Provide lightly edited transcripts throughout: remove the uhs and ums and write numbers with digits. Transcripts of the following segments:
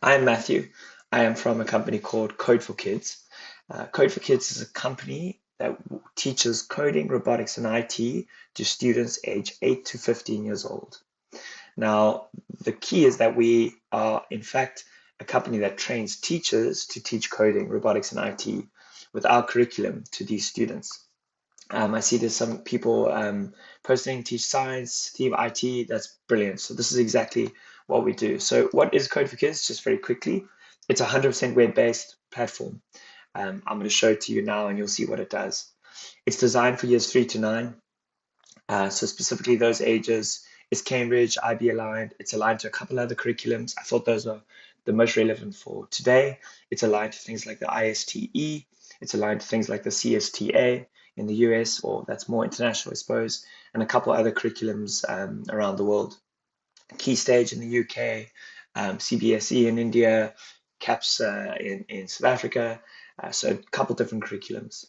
I'm Matthew. I am from a company called Code4Kids. Code4Kids is a company that teaches coding, robotics, and IT to students aged 8 to 15 years old. Now, the key is that we are, in fact, a company that trains teachers to teach coding, robotics, and IT with our curriculum to these students. I see there's some people posting teach science, team IT. That's brilliant. So this is exactly what we do. So what is Code for Kids? Just very quickly, it's a 100% web-based platform. I'm going to show it to you now, and you'll see what it does. It's designed for years 3 to 9. So specifically those ages. It's Cambridge, IB aligned. It's aligned to a couple other curriculums. I thought those are the most relevant for today. It's aligned to things like the ISTE. It's aligned to things like the CSTA in the US, or that's more international, I suppose, and a couple other curriculums around the world. Key Stage in the UK, CBSE in India, CAPS in South Africa. So a couple different curriculums.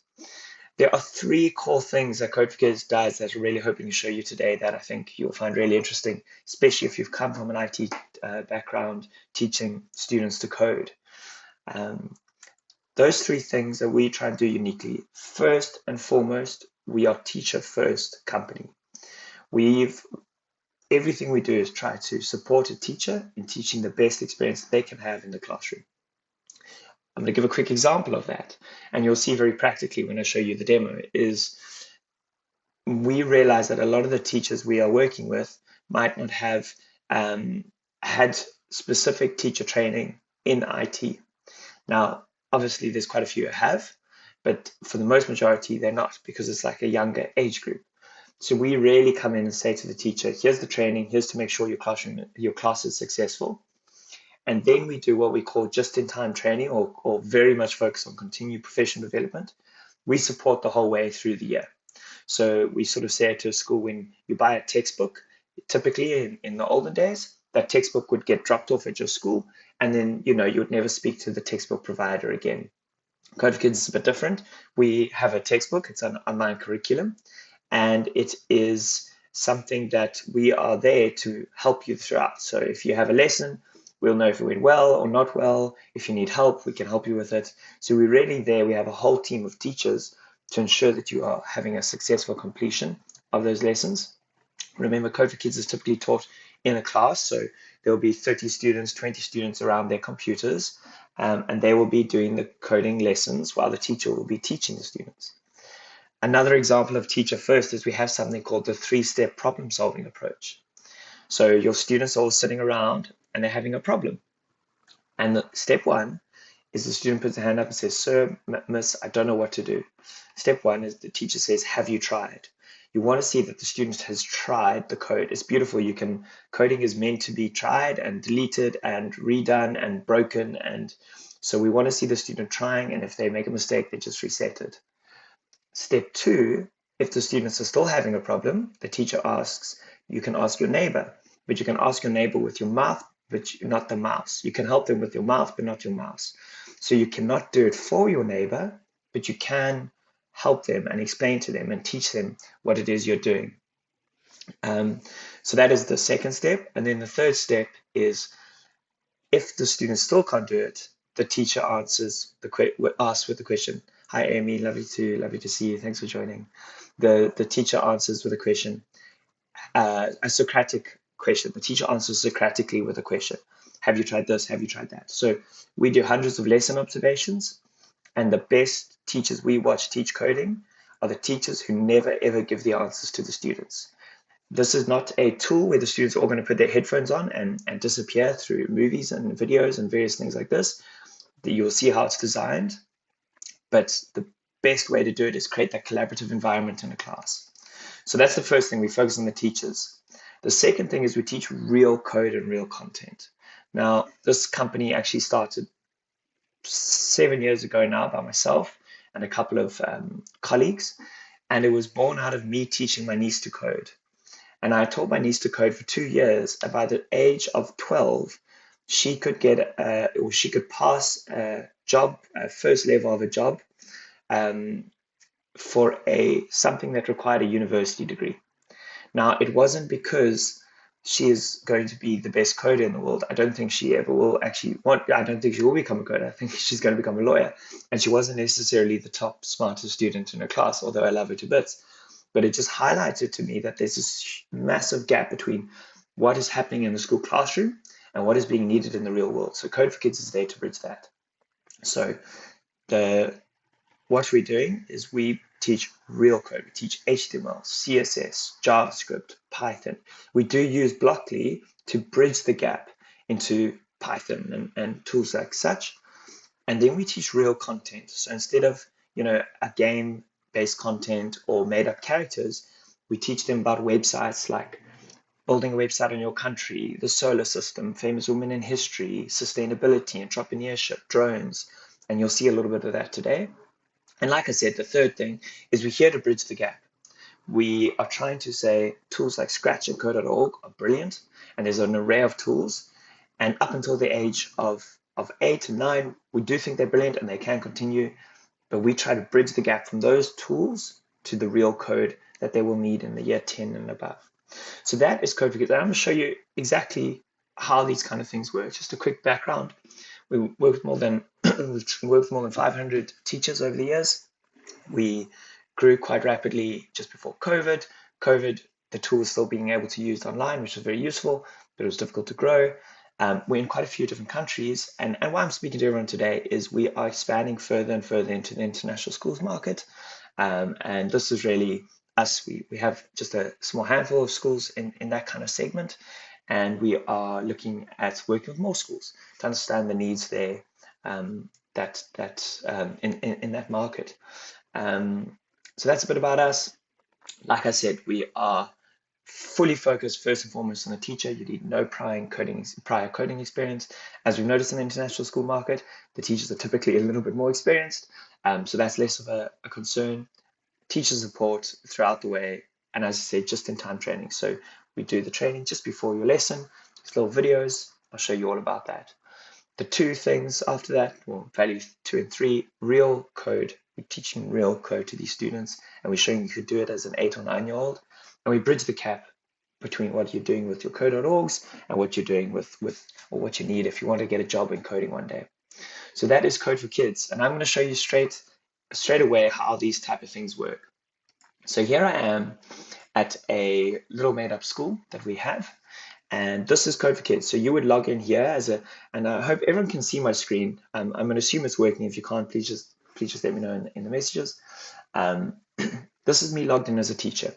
There are three core things that Code4Kids does that we're really hoping to show you today that I think you'll find really interesting, especially if you've come from an IT background teaching students to code. Um, those three things that we try and do uniquely. First and foremost, we are teacher first company. Everything we do is try to support a teacher in teaching the best experience they can have in the classroom. I'm going to give a quick example of that, and you'll see very practically when I show you the demo is we realize that a lot of the teachers we are working with might not have had specific teacher training in IT. Now, obviously, there's quite a few who have, but for the most majority, they're not because it's like a younger age group. So we really come in and say to the teacher, here's the training, here's to make sure your class is successful. And then we do what we call just-in-time training or very much focus on continued professional development. We support the whole way through the year. So we sort of say to a school, when you buy a textbook, typically in the olden days, that textbook would get dropped off at your school, and then you would never speak to the textbook provider again. Code4Kids is a bit different. We have a textbook, it's an online curriculum, and it is something that we are there to help you throughout. So if you have a lesson, we'll know if it went well or not well. If you need help, we can help you with it. So we're really there. We have a whole team of teachers to ensure that you are having a successful completion of those lessons. Remember, Code4Kids is typically taught in a class, so there will be 30 students, 20 students around their computers, and they will be doing the coding lessons while the teacher will be teaching the students. Another example of teacher first is we have something called the 3-step problem solving approach. So your students are all sitting around and they're having a problem. And step one is the student puts their hand up and says, "Sir, miss, I don't know what to do." Step one is the teacher says, "Have you tried?" You want to see that the student has tried the code. It's beautiful. Coding is meant to be tried and deleted and redone and broken. And so we want to see the student trying. And if they make a mistake, they just reset it. Step two, if the students are still having a problem, the teacher asks, you can ask your neighbor, but you can ask your neighbor with your mouth, but not the mouse. You can help them with your mouth, but not your mouse. So you cannot do it for your neighbor, but you can help them and explain to them and teach them what it is you're doing. So that is the second step. And then the third step is if the student still can't do it, the teacher asks with the question, "Hi, Amy, lovely to see you. Thanks for joining." The teacher answers with a question, a Socratic question. The teacher answers Socratically with a question. "Have you tried this? Have you tried that?" So we do hundreds of lesson observations, and the best teachers we watch teach coding are the teachers who never ever give the answers to the students. This is not a tool where the students are all going to put their headphones on and disappear through movies and videos and various things like this. You'll see how it's designed, but the best way to do it is create that collaborative environment in a class. So that's the first thing. We focus on the teachers. The second thing is we teach real code and real content. Now, this company actually started 7 years ago now by myself and a couple of colleagues, and it was born out of me teaching my niece to code. And I taught my niece to code for 2 years. And by the age of 12, she could pass a job, a first level of a job, for something that required a university degree. Now, it wasn't because she is going to be the best coder in the world. I don't think she ever will actually I don't think she will become a coder. I think she's going to become a lawyer. And she wasn't necessarily the top smartest student in her class, although I love her to bits. But it just highlighted to me that there's this massive gap between what is happening in the school classroom and what is being needed in the real world. So Code4Kids is there to bridge that. So what we're doing is we teach real code. We teach HTML, CSS, JavaScript, Python. We do use Blockly to bridge the gap into Python and tools like such. And then we teach real content. So instead of, a game-based content or made-up characters, we teach them about websites like building a website in your country, the solar system, famous women in history, sustainability, entrepreneurship, drones. And you'll see a little bit of that today. And like I said, the third thing is we're here to bridge the gap. We are trying to say tools like Scratch and Code.org are brilliant, and there's an array of tools. And up until the age of 8 and 9, we do think they're brilliant and they can continue, but we try to bridge the gap from those tools to the real code that they will need in the year 10 and above. So that is Code4Kids. And I'm going to show you exactly how these kind of things work. Just a quick background. We work with more than 500 teachers over the years. We grew quite rapidly just before COVID. The tool was still being able to use online, which was very useful, but it was difficult to grow. We're in quite a few different countries, and why I'm speaking to everyone today is we are expanding further and further into the international schools market, and this is really us. We have just a small handful of schools in that kind of segment, and we are looking at working with more schools to understand the needs there in that market. So that's a bit about us. Like I said, we are fully focused first and foremost on the teacher. You need no prior coding experience. As we've noticed in the international school market, the teachers are typically a little bit more experienced, so that's less of a concern. Teacher support throughout the way, and as I said, just-in-time training. So we do the training just before your lesson. These little videos, I'll show you all about that. The two things after that, well, value 2 and 3, real code. We're teaching real code to these students, and we're showing you could do it as an 8 or 9-year-old. And we bridge the gap between what you're doing with your code.orgs and what you're doing with or what you need if you want to get a job in coding one day. So that is Code4Kids, and I'm going to show you straight away how these type of things work. So here I am at a little made-up school that we have, and this is Code4Kids. So you would log in here and I hope everyone can see my screen. I'm going to assume it's working. If you can't, please just let me know in the messages. This is me logged in as a teacher.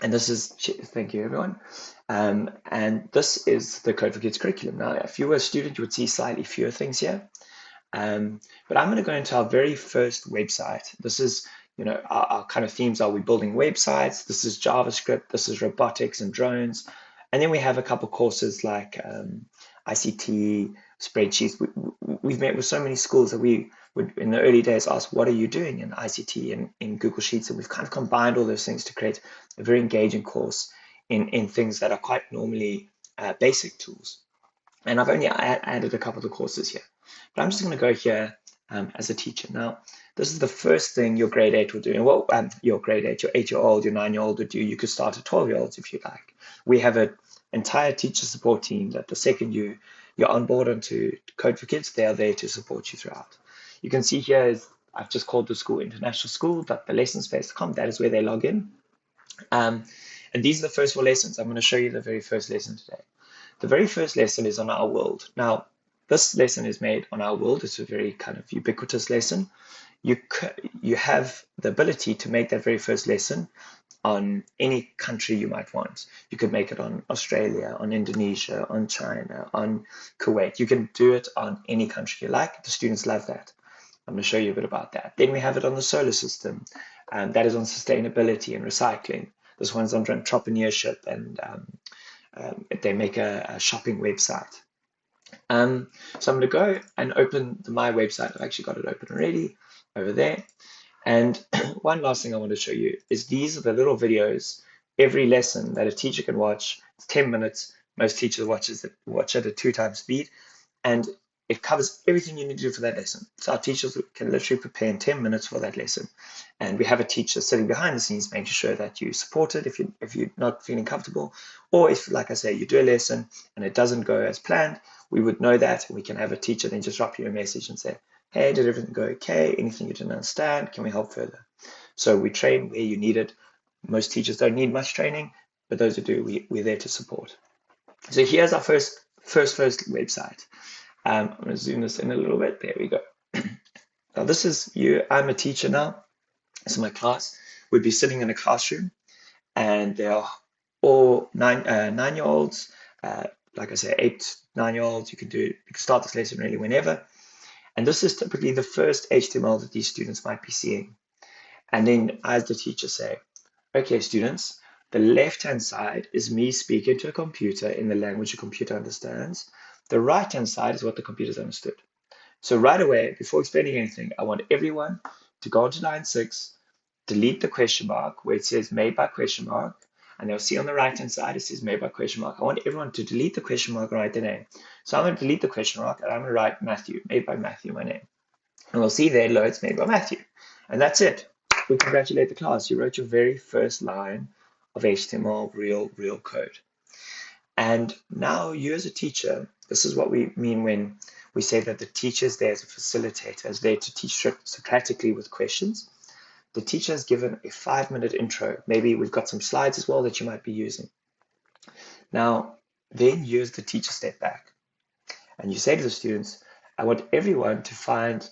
And this is, thank you everyone. And this is the Code4Kids curriculum. Now, if you were a student, you would see slightly fewer things here. But I'm going to go into our very first website. This is, our kind of themes are we're building websites. This is JavaScript. This is robotics and drones. And then we have a couple courses like ICT, spreadsheets. We've met with so many schools that we would, in the early days, ask, what are you doing in ICT and in Google Sheets? And we've kind of combined all those things to create a very engaging course in things that are quite normally basic tools. And I've only added a couple of the courses here. But I'm just going to go here as a teacher. Now, this is the first thing your grade 8 will do. Well, your grade 8, your 8-year-old, your 9-year-old would do. You could start at 12-year-olds if you like. We have an entire teacher support team that the second you're on board onto Code4Kids, they are there to support you throughout. You can see here I've just called the school International School, but the lessonspace.com, that is where they log in. And these are the first 4 lessons. I'm going to show you the very first lesson today. The very first lesson is on our world. Now, this lesson is made on our world. It's a very kind of ubiquitous lesson. You have the ability to make that very first lesson on any country you might want. You could make it on Australia, on Indonesia, on China, on Kuwait. You can do it on any country you like. The students love that. I'm going to show you a bit about that. Then we have it on the solar system. That is on sustainability and recycling. This one's on entrepreneurship, and they make a shopping website. So I'm going to go and open my website. I've actually got it open already over there. And one last thing I want to show you is these are the little videos, every lesson that a teacher can watch. It's 10 minutes. Most teachers watch it at 2 times speed. And it covers everything you need to do for that lesson. So our teachers can literally prepare in 10 minutes for that lesson. And we have a teacher sitting behind the scenes making sure that you support it if you're not feeling comfortable. Or if, like I say, you do a lesson and it doesn't go as planned, we would know that, and we can have a teacher then just drop you a message and say, hey, did everything go okay? Anything you didn't understand? Can we help further? So we train where you need it. Most teachers don't need much training, but those who do, we're there to support. So here's our first website. I'm going to zoom this in a little bit. There we go. Now this is you. I'm a teacher now. This is my class. We'd be sitting in a classroom, and they are all 9-year-olds. Like I say, 8, 9-year-olds. You can start this lesson really whenever. And this is typically the first HTML that these students might be seeing. And then as the teacher say, okay, students, the left-hand side is me speaking to a computer in the language a computer understands. The right-hand side is what the computer's understood. So right away, before explaining anything, I want everyone to go onto line 6, delete the question mark where it says made by question mark, and they'll see on the right-hand side it says made by question mark. I want everyone to delete the question mark and write their name. So I'm going to delete the question mark and I'm going to write Matthew, made by Matthew, my name. And we'll see there loads made by Matthew. And that's it. We congratulate the class. You wrote your very first line of HTML, real code. And now you as a teacher, this is what we mean when we say that the teacher is there as a facilitator, is there to teach Socratically with questions. The teacher has given a 5-minute intro. Maybe we've got some slides as well that you might be using. Now, then you as the teacher step back and you say to the students, I want everyone to find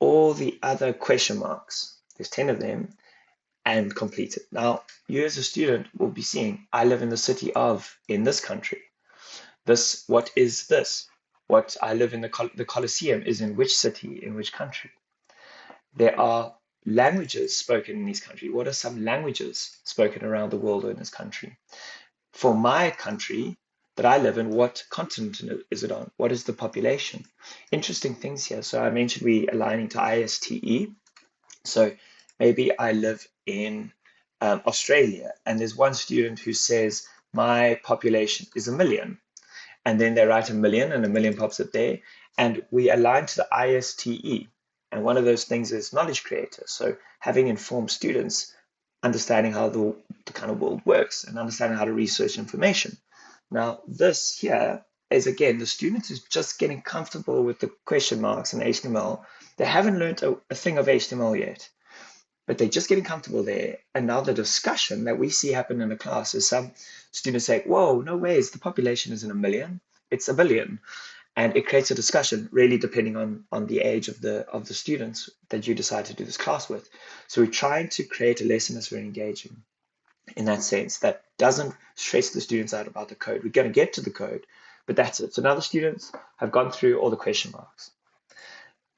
all the other question marks. There's 10 of them, and complete it. Now, you as a student will be seeing, I live in the city of, in this country. What is this? What I live in the Colosseum is in which city, in which country? There are languages spoken in these countries. What are some languages spoken around the world or in this country? For my country that I live in, what continent is it on? What is the population? Interesting things here. So I mentioned we aligning to ISTE. So maybe I live in Australia, and there's one student who says my population is 1 million, and then they write 1 million and 1 million pops up there, and we align to the ISTE. And one of those things is knowledge creator. So having informed students, understanding how the kind of world works and understanding how to research information. Now this here is, again, the student is just getting comfortable with the question marks and HTML. They haven't learned a thing of HTML yet, but they're just getting comfortable there. And now the discussion that we see happen in the class is some students say, whoa, no ways, the population isn't 1 million, it's 1 billion. And it creates a discussion, really depending on the age of the students that you decide to do this class with. So we're trying to create a lesson that's very engaging in that sense, that doesn't stress the students out about the code. We're going to get to the code, but that's it. So now the students have gone through all the question marks.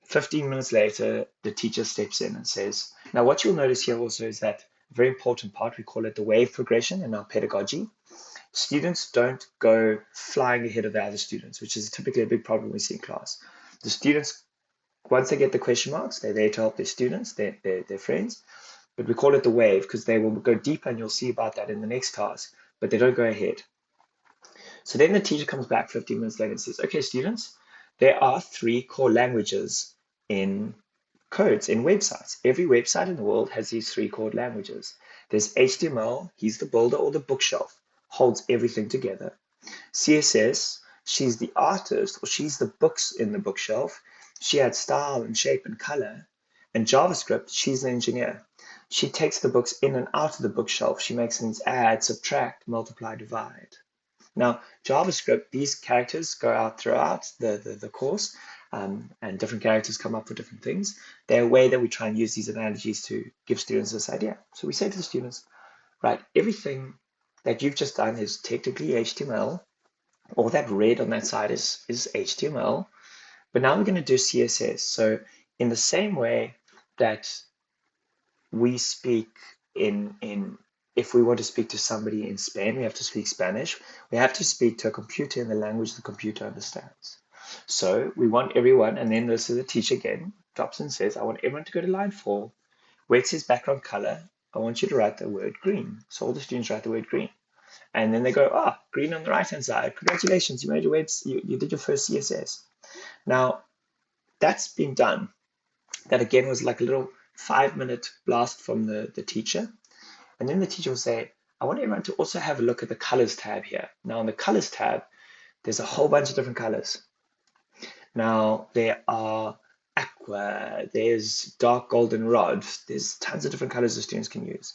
15 minutes later, the teacher steps in and says, now what you'll notice here also is that a very important part, we call it the wave progression in our pedagogy. Students don't go flying ahead of the other students, which is typically a big problem we see in class. The students, once they get the question marks, they're there to help their students, their friends, but we call it the wave because they will go deeper, and you'll see about that in the next task, but they don't go ahead. So then the teacher comes back 15 minutes later and says, okay, students, there are 3 core languages in codes, in websites. Every website in the world has these 3 core languages. There's HTML, he's the builder or the bookshelf, holds everything together. CSS, she's the artist, or she's the books in the bookshelf. She adds style and shape and color. And JavaScript, she's the engineer. She takes the books in and out of the bookshelf. She makes things add, subtract, multiply, divide. Now, JavaScript, these characters go out throughout the course, and different characters come up with different things. They're a way that we try and use these analogies to give students this idea. So we say to the students, right, everything that you've just done is technically HTML. All that red on that side is HTML. But now we're going to do CSS. So in the same way that we speak if we want to speak to somebody in Spain, we have to speak Spanish. We have to speak to a computer in the language the computer understands. So we want everyone, and then this is the teacher again, drops and says, I want everyone to go to line 4, where it says background color. I want you to write the word green. So all the students write the word green. And then they go, green on the right-hand side. Congratulations, you made your you did your first CSS. Now, that's been done. That again was like a little 5-minute blast from the teacher. And then the teacher will say, I want everyone to also have a look at the colors tab here. Now, on the colors tab, there's a whole bunch of different colors. Now, there are aqua, there's dark golden rod, there's tons of different colors the students can use.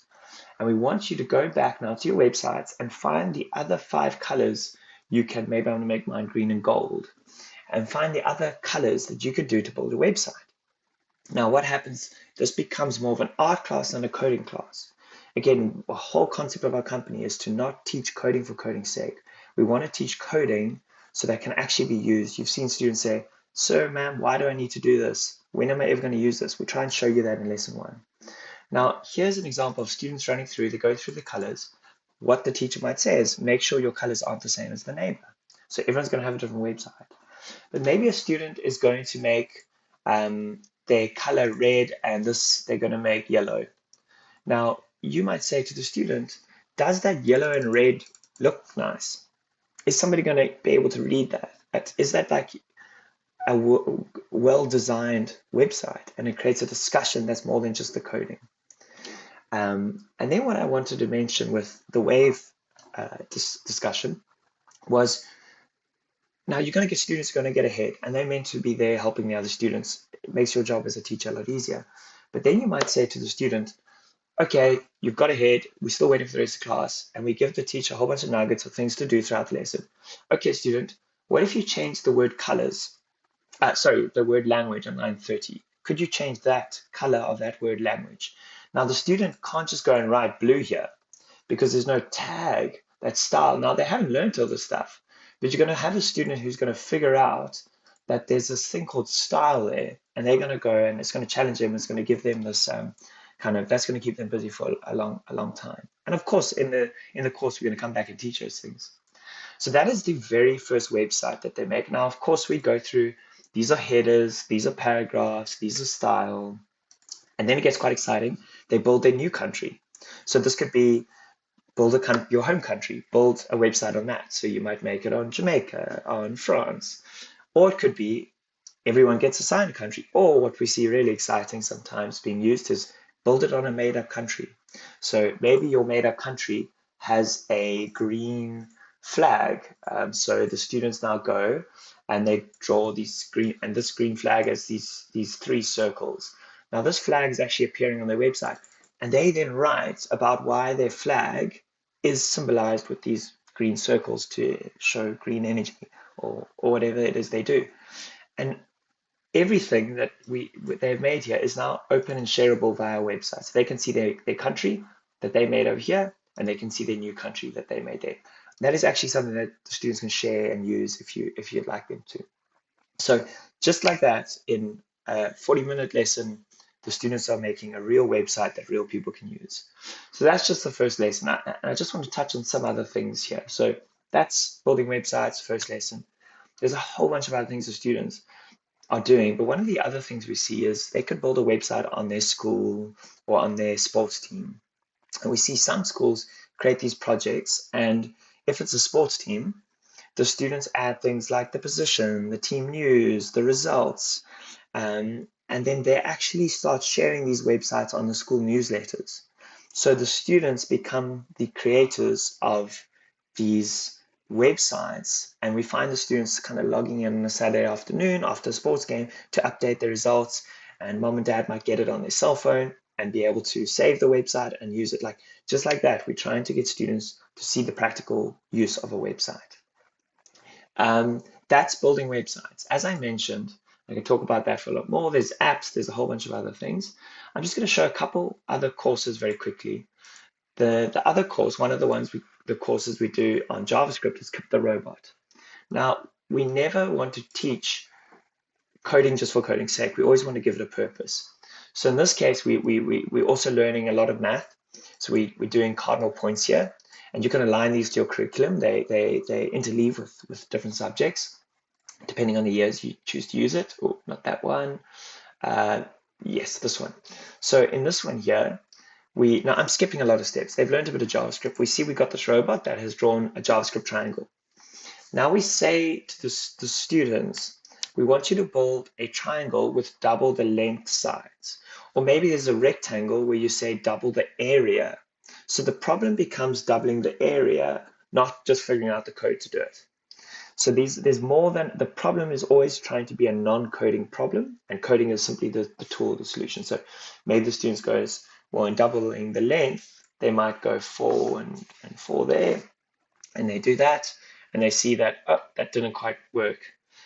And we want you to go back now to your websites and find the other 5 colors you can. Maybe I'm going to make mine green and gold. And find the other colors that you could do to build a website. Now, what happens, this becomes more of an art class than a coding class. Again, the whole concept of our company is to not teach coding for coding's sake. We want to teach coding so that can actually be used. You've seen students say, sir, ma'am, why do I need to do this? When am I ever going to use this? We try and show you that in lesson 1. Now, here's an example of students running through, they go through the colors. What the teacher might say is, make sure your colors aren't the same as the neighbor. So everyone's going to have a different website. But maybe a student is going to make their color red and this they're going to make yellow. Now, you might say to the student, does that yellow and red look nice? Is somebody going to be able to read that? Is that like a well-designed website? And it creates a discussion that's more than just the coding. And then what I wanted to mention with the wave discussion was, now you're going to get students who are going to get ahead, and they're meant to be there helping the other students. It makes your job as a teacher a lot easier. But then you might say to the student, okay, you've got ahead, we're still waiting for the rest of the class, and we give the teacher a whole bunch of nuggets of things to do throughout the lesson. Okay, student, what if you change the word colors? The word language on line 30. Could you change that color of that word language? Now, the student can't just go and write blue here because there's no tag, that style. Now, they haven't learned all this stuff, but you're going to have a student who's going to figure out that there's this thing called style there, and they're going to go and it's going to challenge them. It's going to give them this that's going to keep them busy for a long time. And of course, in the course, we're going to come back and teach those things. So that is the very first website that they make. Now, of course, we go through, these are headers, these are paragraphs, these are style. And then it gets quite exciting. They build their new country. So this could be build your home country, build a website on that. So you might make it on Jamaica, on France, or it could be everyone gets assigned a country. Or what we see really exciting sometimes being used is build it on a made-up country. So maybe your made-up country has a green flag. So the students now go and they draw these green, and this green flag has these 3 circles. Now this flag is actually appearing on their website, and they then write about why their flag is symbolized with these green circles to show green energy or whatever it is they do. And everything that they've made here is now open and shareable via websites. So they can see their country that they made over here, and they can see their new country that they made there. That is actually something that the students can share and use if you'd like them to. So just like that, in a 40-minute lesson, the students are making a real website that real people can use. So that's just the first lesson. I just want to touch on some other things here. So that's building websites, first lesson. There's a whole bunch of other things the students are doing, but one of the other things we see is they could build a website on their school or on their sports team. And we see some schools create these projects, and if it's a sports team, the students add things like the position, the team news, the results, and then they actually start sharing these websites on the school newsletters. So the students become the creators of these websites, and we find the students kind of logging in on a Saturday afternoon after a sports game to update their results, and mom and dad might get it on their cell phone and be able to save the website and use it just like that. We're trying to get students to see the practical use of a website. That's building websites. As I mentioned, I can talk about that for a lot more. There's apps, there's a whole bunch of other things. I'm just going to show a couple other courses very quickly. The other course, one of the courses we do on JavaScript is Kip the Robot. Now, we never want to teach coding just for coding's sake. We always want to give it a purpose. So in this case, we're also learning a lot of math. So we're doing cardinal points here, and you can align these to your curriculum. They interleave with different subjects, depending on the years you choose to use it. Oh, not that one. Yes, this one. So in this one here, now I'm skipping a lot of steps. They've learned a bit of JavaScript. We see we got this robot that has drawn a JavaScript triangle. Now we say to the students, we want you to build a triangle with double the length sides. Or maybe there's a rectangle where you say double the area. So the problem becomes doubling the area, not just figuring out the code to do it. So there's more than, the problem is always trying to be a non-coding problem, and coding is simply the tool, the solution. So maybe the students goes, well, in doubling the length, they might go 4 and 4 there, and they do that, and they see that, oh, that didn't quite work.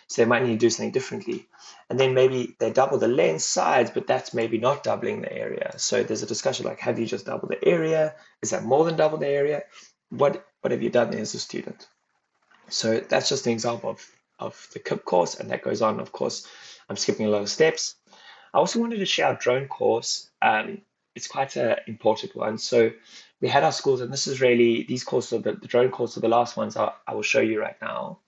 So they might need to do something differently. And then maybe they double the length sides, but that's maybe not doubling the area. So there's a discussion like, have you just doubled the area? Is that more than double the area? What have you done as a student? So that's just an example of the KIP course, and that goes on. Of course, I'm skipping a lot of steps. I also wanted to share our drone course. It's quite an important one. So we had our schools, and this is really, these courses, the drone courses are the last ones I will show you right now.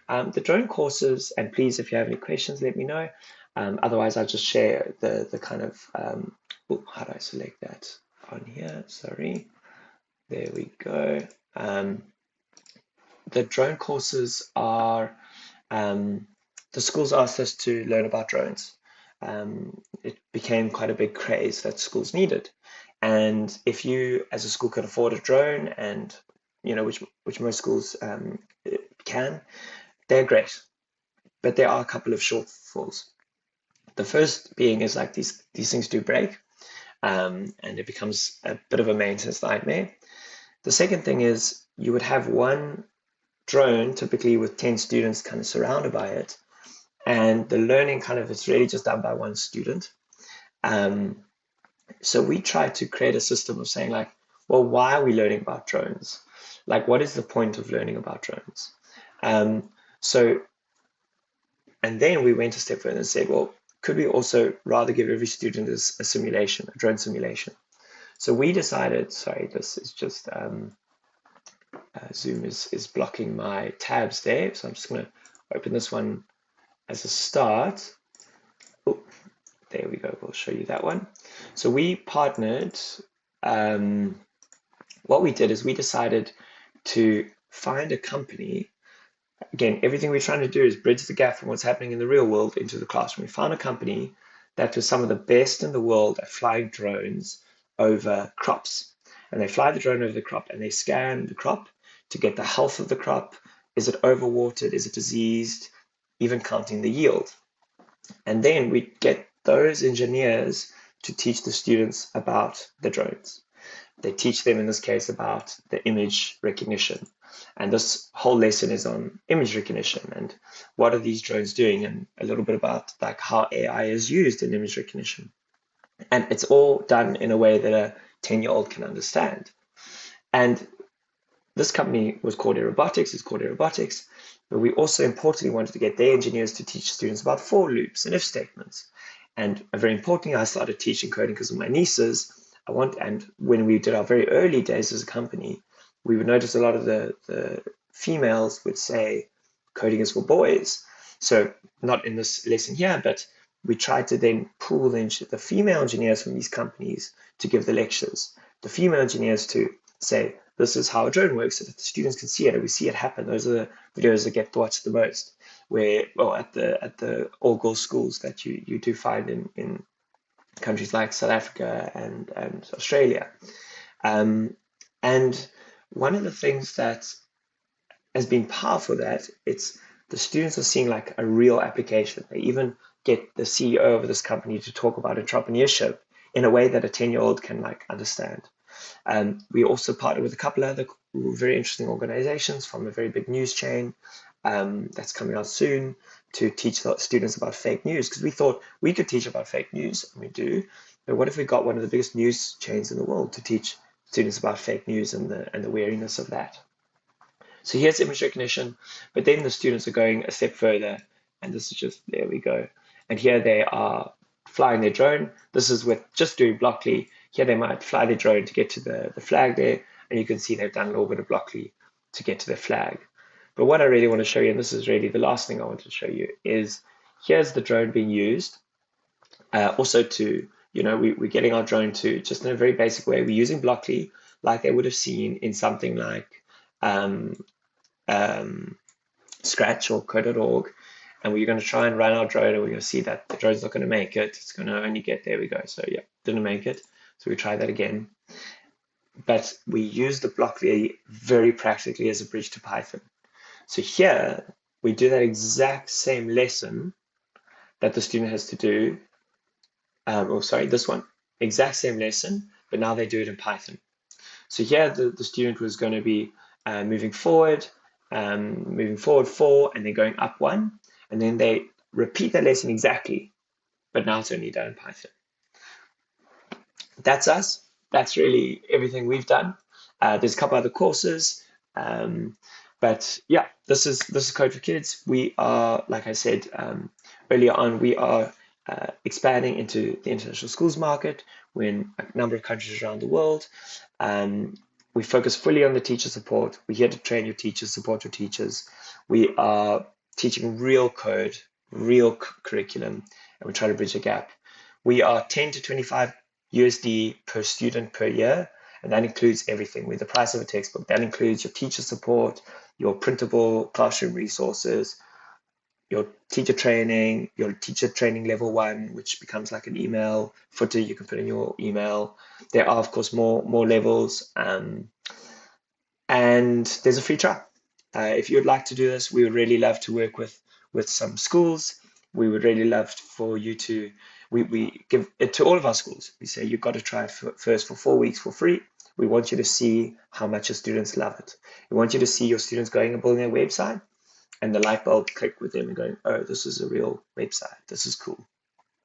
The drone courses, and please, if you have any questions, let me know. Otherwise, I'll just share the kind of, how do I select that on here? Sorry. There we go. The drone courses are, the schools asked us to learn about drones. It became quite a big craze that schools needed. And if you, as a school, can afford a drone, and which most schools can, they're great. But there are a couple of shortfalls. The first being is like these things do break, and it becomes a bit of a maintenance nightmare. The second thing is you would have one drone, typically with 10 students kind of surrounded by it, and the learning kind of is really just done by one student. So we tried to create a system of saying like, well, why are we learning about drones? Like, what is the point of learning about drones? And then we went a step further and said, well, could we also rather give every student a simulation, a drone simulation? So we decided, sorry, this is just, Zoom is blocking my tabs there. So I'm just going to open this one as a start. Oh, there we go. We'll show you that one. So we partnered. What we did is we decided to find a company. Again, everything we're trying to do is bridge the gap from what's happening in the real world into the classroom. We found a company that was some of the best in the world at flying drones over crops. And they fly the drone over the crop, and they scan the crop to get the health of the crop. Is it overwatered? Is it diseased? Even counting the yield. And then we get those engineers to teach the students about the drones. They teach them, in this case, about the image recognition. And this whole lesson is on image recognition and what are these drones doing, and a little bit about like how AI is used in image recognition. And it's all done in a way that a 10-year-old can understand. And this company was called Robotics. It's called Robotics. But we also importantly wanted to get their engineers to teach students about for loops and if statements. And very importantly, I started teaching coding because of my nieces. And when we did our very early days as a company, we would notice a lot of the females would say coding is for boys. So not in this lesson here, but we tried to then pool the female engineers from these companies to give the lectures. The female engineers to say, this is how a drone works, so that the students can see it and we see it happen. Those are the videos that get watched the most, where, well, at the all-girls schools that you do find in countries like South Africa and Australia. And one of the things that has been powerful that it's the students are seeing like a real application. They even get the CEO of this company to talk about entrepreneurship in a way that a 10-year-old can like understand. We also partnered with a couple of other very interesting organizations from a very big news chain that's coming out soon to teach students about fake news, because we thought we could teach about fake news, and we do, but what if we got one of the biggest news chains in the world to teach students about fake news and the wariness of that? So here's image recognition, but then the students are going a step further, and this is just, there we go. And here they are flying their drone. This is with just doing Blockly. Here they might fly their drone to get to the flag there, and you can see they've done a little bit of Blockly to get to the flag. But what I really want to show you, and this is really the last thing I want to show you, is here's the drone being used. Also to, we're getting our drone to, just in a very basic way, we're using Blockly like they would have seen in something like Scratch or Code4Org. and we're going to try and run our drone, and we're going to see that the drone's not going to make it. It's going to only get, there we go. So yeah, didn't make it. So we try that again. But we use the block very practically as a bridge to Python. So here, we do that exact same lesson that the student has to do. This one, exact same lesson, but now they do it in Python. So here, the student was going to be moving forward 4, and then going up 1, and then they repeat that lesson exactly, but now it's only done in Python. That's us. That's really everything we've done. There's a couple other courses, but yeah, this is Code4Kids. We are, like I said earlier on, we are expanding into the international schools market. We're in a number of countries around the world. We focus fully on the teacher support. We're here to train your teachers, support your teachers. We are teaching real code, real curriculum, and we try to bridge a gap. We are 10 to 25 USD per student per year, and that includes everything with the price of a textbook. That includes your teacher support, your printable classroom resources, your teacher training level 1, which becomes like an email footer you can put in your email. There are, of course, more levels, and there's a free trial. If you'd like to do this, we would really love to work with some schools. We would really love for you to, we give it to all of our schools. We say you've got to try it first for 4 weeks for free. We want you to see how much your students love it. We want you to see your students going and building their website, and the light bulb click with them and going, oh, this is a real website. This is cool.